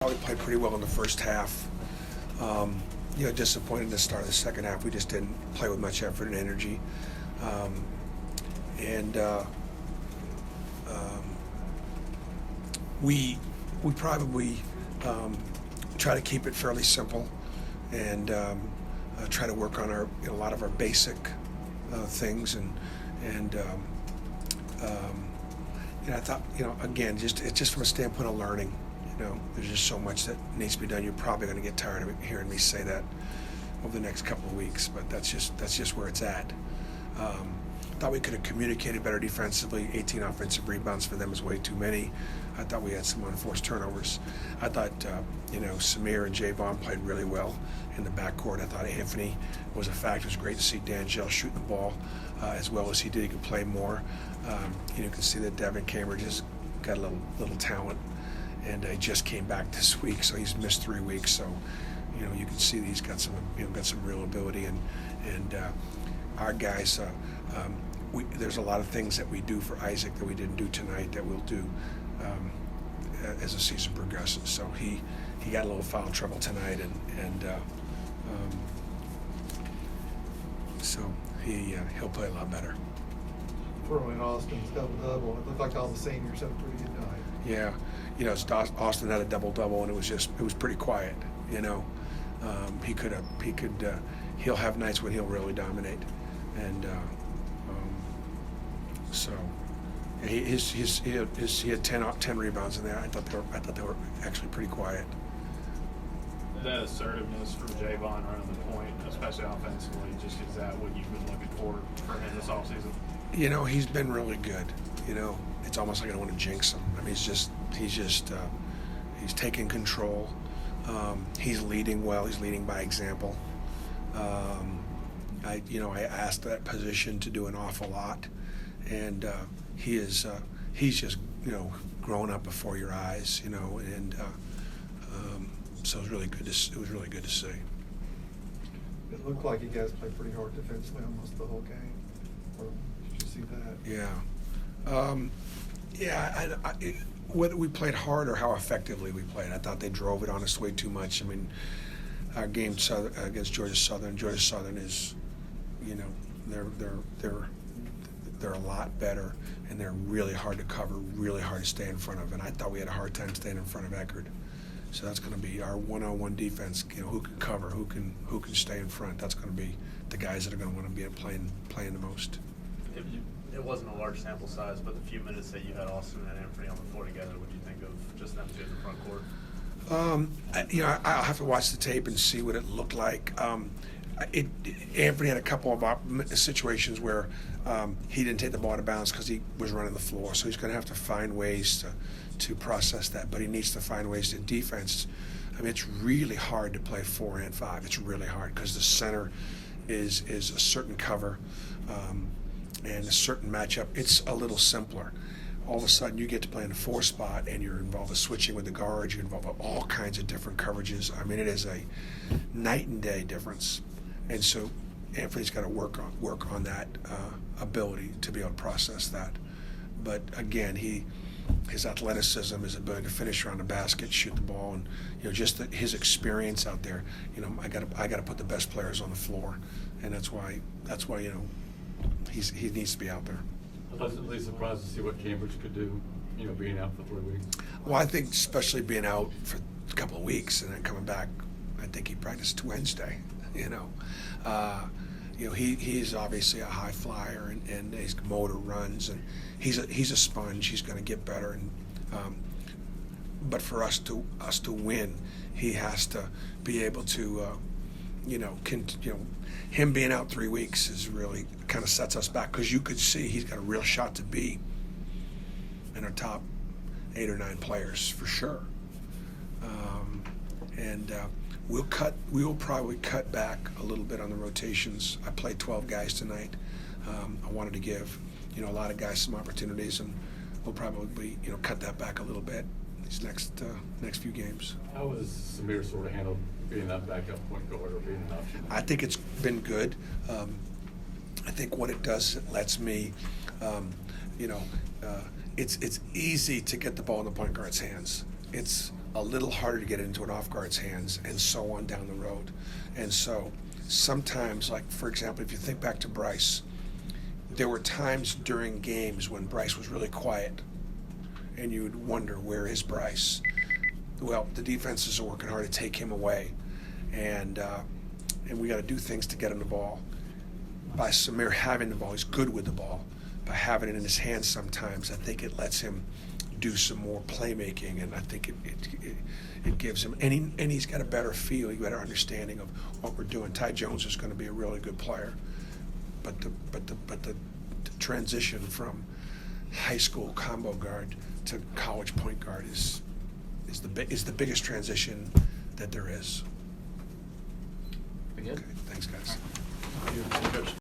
thought we played pretty well in the first half. Disappointed in the start of the second half. We just didn't play with much effort and energy. We probably try to keep it fairly simple and try to work on a lot of our basic things and I thought, again, it's just from a standpoint of learning. There's just so much that needs to be done. You're probably going to get tired of hearing me say that over the next couple of weeks, but that's just where it's at. Thought we could have communicated better defensively. 18 offensive rebounds for them is way too many. I thought we had some unforced turnovers. I thought, Samir and Javon played really well in the backcourt. I thought Anthony was a factor. It was great to see D'Angelo shooting the ball as well as he did. He could play more. You can see that Devin Cambridge has got a little talent, and he just came back this week, so he's missed 3 weeks. So, you can see that he's got some real ability, and our guys. There's a lot of things that we do for Isaac that we didn't do tonight that we'll do as the season progresses. So he got a little foul trouble tonight, and so he'll play a lot better. Throwing Austin's double-double, it looked like all the seniors had a pretty good night. Yeah, Austin had a double-double, and it was pretty quiet. He'll have nights when he'll really dominate, and so he had 10 rebounds in there. I thought they were actually pretty quiet. That assertiveness from Javon running the point, especially offensively, is that what you've been looking for him this offseason? He's been really good. It's almost like I don't want to jinx him. I mean, he's taking control. He's leading well. He's leading by example. I asked that position to do an awful lot, and he's just grown up before your eyes, and so it was really good to see. It looked like you guys played pretty hard defensively almost the whole game. Or did you see that? Yeah. Whether we played hard or how effectively we played, I thought they drove it on us way too much. I mean, our game against Georgia Southern is, they're a lot better, and they're really hard to cover, really hard to stay in front of. And I thought we had a hard time staying in front of Eckerd. So that's going to be our one-on-one defense. Who can cover, who can stay in front. That's going to be the guys that are going to want to be playing the most. It wasn't a large sample size, but the few minutes that you had Austin and Anthony on the floor together, what do you think of just them two in the front court? I'll have to watch the tape and see what it looked like. Anthony had a couple of situations where he didn't take the ball out of bounds because he was running the floor. So he's going to have to find ways to process that. But he needs to find ways to defense. I mean, it's really hard to play 4 and 5. It's really hard because the center is a certain cover and a certain matchup. It's a little simpler. All of a sudden, you get to play in the 4 spot, and you're involved with switching with the guards. You're involved with all kinds of different coverages. I mean, it is a night and day difference. And so Anthony's got to work on that ability to be able to process that. But again, his athleticism, his ability to finish around the basket, shoot the ball, and just his experience out there. I got to put the best players on the floor, and that's why he needs to be out there. Pleasantly surprised to see what Cambridge could do, being out for 3 weeks. Well, I think especially being out for a couple of weeks and then coming back, I think he practiced Wednesday. He's obviously a high flyer and his motor runs, and he's a sponge. He's going to get better, and but for us to win, he has to be able to him being out 3 weeks is really kind of sets us back, because you could see he's got a real shot to be in our top 8 or 9 players for sure. We'll probably cut back a little bit on the rotations. I played 12 guys tonight. I wanted to give a lot of guys some opportunities, and we'll probably cut that back a little bit these next few games. How has Samir sort of handled being that backup point guard or being an option? I think it's been good. I think what it does, it lets me, it's easy to get the ball in the point guard's hands. It's a little harder to get into an off guard's hands, and so on down the road. And so sometimes, like for example, if you think back to Bryce, there were times during games when Bryce was really quiet, and you would wonder, where is Bryce? Well, the defenses are working hard to take him away, and we got to do things to get him the ball. By Samir having the ball, he's good with the ball. By having it in his hands sometimes, I think it lets him do some more playmaking, and I think it gives him, and he's got a better feel, a better understanding of what we're doing. Ty Jones is going to be a really good player, but the transition from high school combo guard to college point guard is the biggest transition that there is. Again? Okay, thanks, guys. Coach.